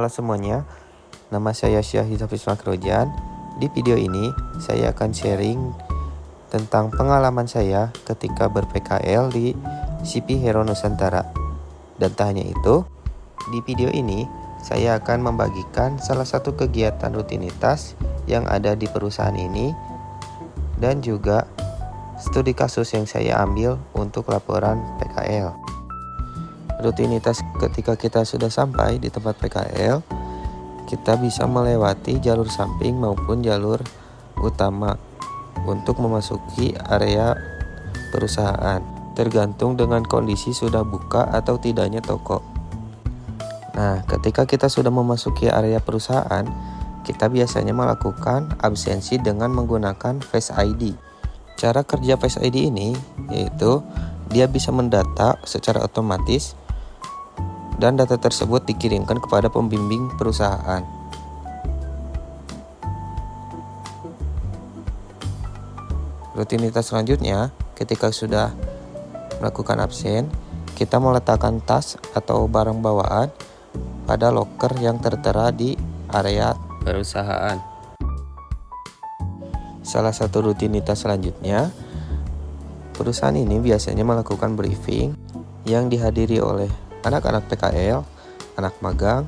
Halo semuanya, nama saya Syahid Hafiz Makrojan. Di video ini saya akan sharing tentang pengalaman saya ketika ber-PKL di CP Hero Nusantara. Dan tak hanya itu, di video ini saya akan membagikan salah satu kegiatan rutinitas yang ada di perusahaan ini dan juga studi kasus yang saya ambil untuk laporan PKL. Rutinitas ketika kita sudah sampai di tempat PKL, kita bisa melewati jalur samping maupun jalur utama untuk memasuki area perusahaan, tergantung dengan kondisi sudah buka atau tidaknya toko. Nah, ketika kita sudah memasuki area perusahaan, kita biasanya melakukan absensi dengan menggunakan Face ID. Cara kerja Face ID ini yaitu dia bisa mendata secara otomatis dan data tersebut dikirimkan kepada pembimbing perusahaan. Rutinitas selanjutnya, ketika sudah melakukan absen, kita meletakkan tas atau barang bawaan pada loker yang tertera di area perusahaan. Salah satu rutinitas selanjutnya, perusahaan ini biasanya melakukan briefing yang dihadiri oleh anak-anak PKL, anak magang,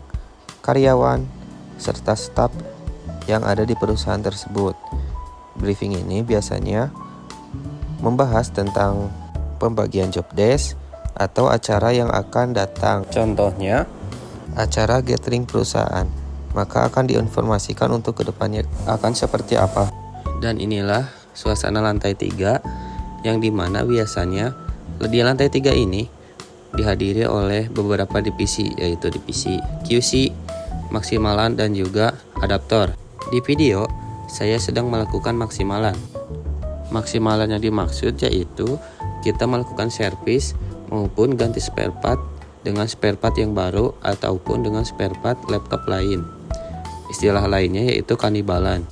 karyawan, serta staf yang ada di perusahaan tersebut. Briefing ini biasanya membahas tentang pembagian job desk atau acara yang akan datang. Contohnya, acara gathering perusahaan. Maka akan diinformasikan untuk kedepannya akan seperti apa. Dan inilah suasana lantai 3 yang dimana biasanya di lantai 3 ini dihadiri oleh beberapa divisi, yaitu divisi QC, maksimalan, dan juga adaptor. Di video, saya sedang melakukan maksimalan. Maksimalan yang dimaksud yaitu kita melakukan servis maupun ganti spare part dengan spare part yang baru ataupun dengan spare part laptop lain. Istilah lainnya yaitu kanibalan.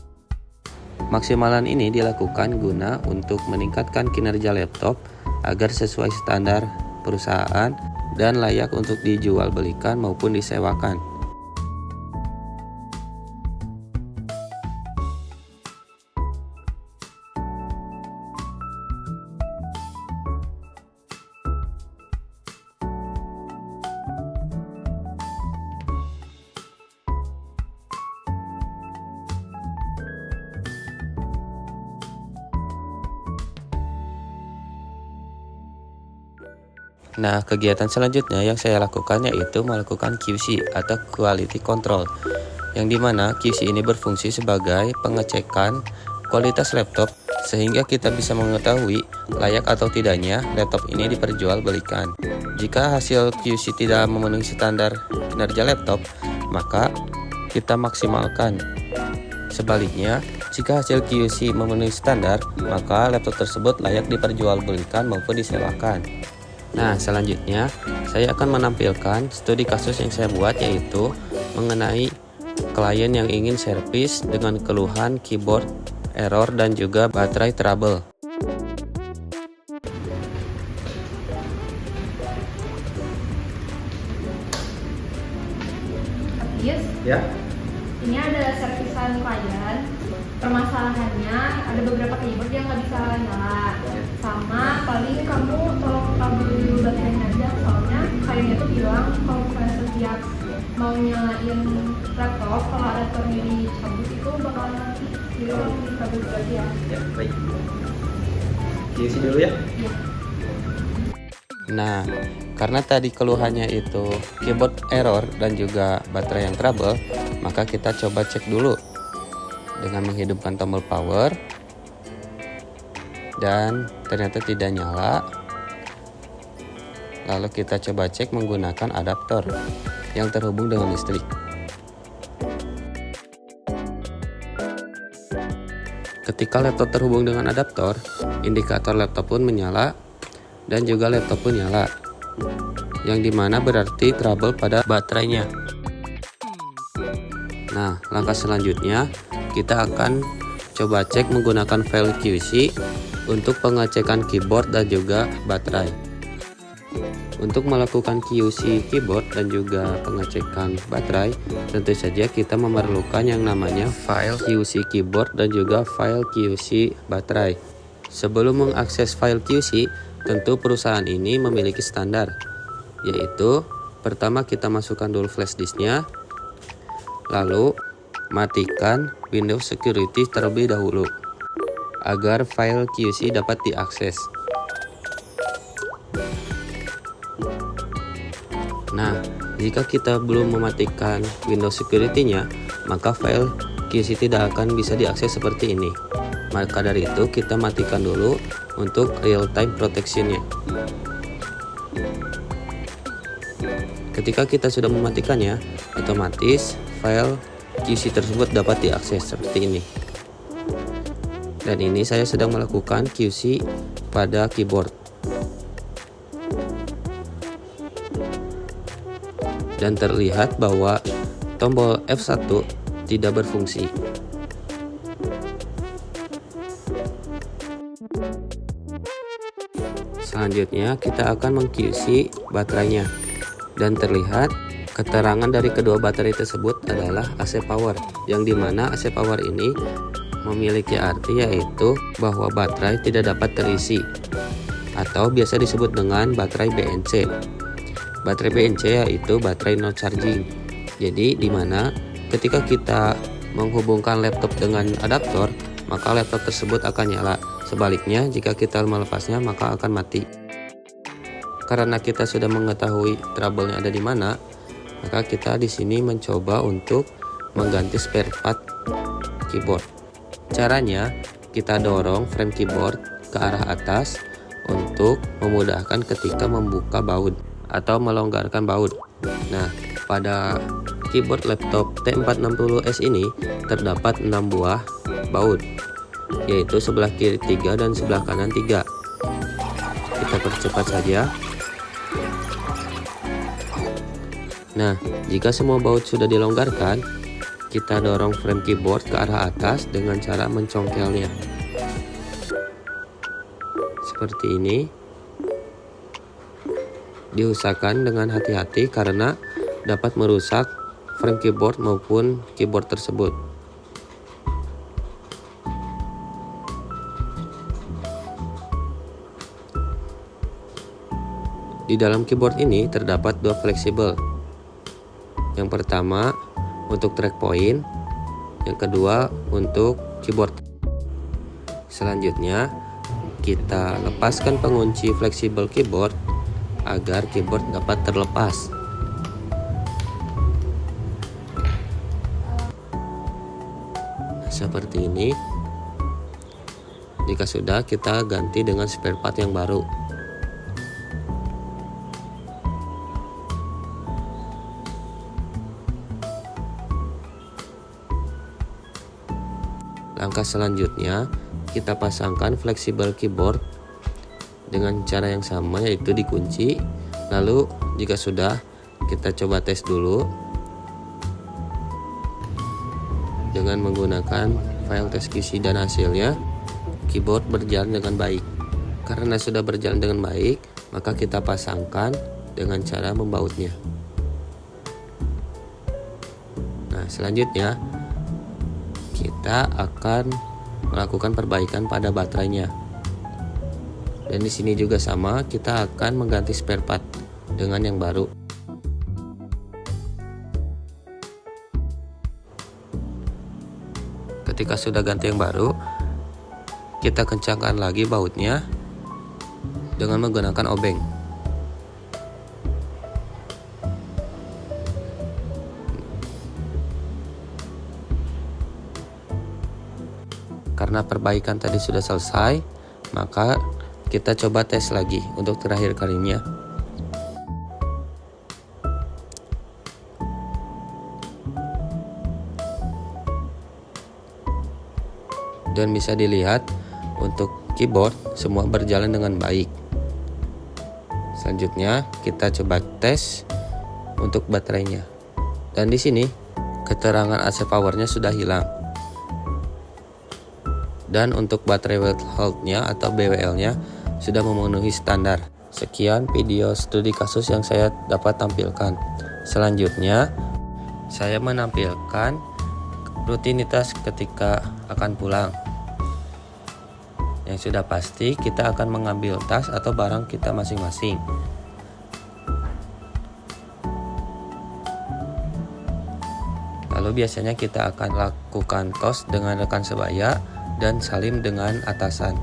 Maksimalan ini dilakukan guna untuk meningkatkan kinerja laptop agar sesuai standar perusahaan dan layak untuk dijual belikan maupun disewakan. Nah, kegiatan selanjutnya yang saya lakukan yaitu melakukan QC atau Quality Control, yang dimana QC ini berfungsi sebagai pengecekan kualitas laptop sehingga kita bisa mengetahui layak atau tidaknya laptop ini diperjualbelikan. Jika hasil QC tidak memenuhi standar kinerja laptop, maka kita maksimalkan. Sebaliknya, jika hasil QC memenuhi standar, maka laptop tersebut layak diperjualbelikan maupun disewakan. Nah, selanjutnya saya akan menampilkan studi kasus yang saya buat, yaitu mengenai klien yang ingin servis dengan keluhan keyboard error dan juga baterai trouble. Yes. Ya. Ini ada servisan klien. Permasalahannya ada beberapa keyboard yang nggak bisa nyala. Sama paling kamu tolong kabel dulu baterainya aja, soalnya kliennya tuh bilang kalau misalnya setiap mau nyalain laptop, kalau adaptornya dicabut itu bakalan mati. Jadi tolong dikabel dulu aja ya. Ya, baik. QC dulu ya. Iya. Nah, karena tadi keluhannya itu keyboard error dan juga baterai yang trouble, maka kita coba cek dulu dengan menghidupkan tombol power, dan ternyata tidak nyala. Lalu kita coba cek menggunakan adaptor yang terhubung dengan listrik. Ketika laptop terhubung dengan adaptor, indikator laptop pun menyala dan juga laptop pun nyala, yang dimana berarti trouble pada baterainya. Nah, langkah selanjutnya kita akan coba cek menggunakan file QC untuk pengecekan keyboard dan juga baterai. Untuk melakukan QC keyboard dan juga pengecekan baterai, tentu saja kita memerlukan yang namanya file QC keyboard dan juga file QC baterai. Sebelum mengakses file QC, tentu perusahaan ini memiliki standar, yaitu pertama kita masukkan dulu flash disknya, lalu matikan Windows Security terlebih dahulu agar file QC dapat diakses. Nah, jika kita belum mematikan Windows Security-nya, maka file QC tidak akan bisa diakses seperti ini. Maka dari itu kita matikan dulu untuk real time protection-nya. Ketika kita sudah mematikannya, otomatis file QC tersebut dapat diakses seperti ini. Dan ini saya sedang melakukan QC pada keyboard. Dan terlihat bahwa tombol F1 tidak berfungsi. Selanjutnya kita akan meng-QC baterainya, dan terlihat keterangan dari kedua baterai tersebut adalah AC power, yang dimana AC power ini memiliki arti yaitu bahwa baterai tidak dapat terisi, atau biasa disebut dengan baterai BNC. Baterai BNC yaitu baterai no charging. Jadi dimana ketika kita menghubungkan laptop dengan adaptor, maka laptop tersebut akan nyala. Sebaliknya jika kita melepasnya maka akan mati. Karena kita sudah mengetahui trouble-nya ada di mana, maka kita di sini mencoba untuk mengganti spare part keyboard. Caranya kita dorong frame keyboard ke arah atas untuk memudahkan ketika membuka baut atau melonggarkan baut. Nah, pada keyboard laptop T460S ini terdapat 6 buah baut, yaitu sebelah kiri 3 dan sebelah kanan 3. Kita percepat saja. Nah, jika semua baut sudah dilonggarkan, kita dorong frame keyboard ke arah atas dengan cara mencongkelnya. Seperti ini. Diusahakan dengan hati-hati karena dapat merusak frame keyboard maupun keyboard tersebut. Di dalam keyboard ini terdapat dua fleksibel. Yang pertama untuk track point, yang kedua untuk keyboard. Selanjutnya kita lepaskan pengunci fleksibel keyboard agar keyboard dapat terlepas. Seperti ini. Jika sudah, kita ganti dengan spare part yang baru. Langkah selanjutnya, kita pasangkan fleksibel keyboard dengan cara yang sama, yaitu dikunci. Lalu jika sudah, kita coba tes dulu dengan menggunakan file tes QC, dan hasilnya keyboard berjalan dengan baik. Karena sudah berjalan dengan baik, maka kita pasangkan dengan cara membautnya. Nah, selanjutnya kita akan melakukan perbaikan pada baterainya. Dan di sini juga sama, kita akan mengganti spare part dengan yang baru. Ketika sudah ganti yang baru, kita kencangkan lagi bautnya dengan menggunakan obeng. Karena perbaikan tadi sudah selesai, maka kita coba tes lagi untuk terakhir kalinya. Dan bisa dilihat untuk keyboard semua berjalan dengan baik. Selanjutnya kita coba tes untuk baterainya. Dan di sini keterangan AC powernya sudah hilang. Dan untuk baterai weight health-nya atau BWL-nya sudah memenuhi standar. Sekian video studi kasus yang saya dapat tampilkan. Selanjutnya, saya menampilkan rutinitas ketika akan pulang. Yang sudah pasti kita akan mengambil tas atau barang kita masing-masing. Lalu biasanya kita akan lakukan tos dengan rekan sebaya dan salim dengan atasan.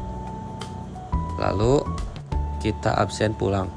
Lalu kita absen pulang.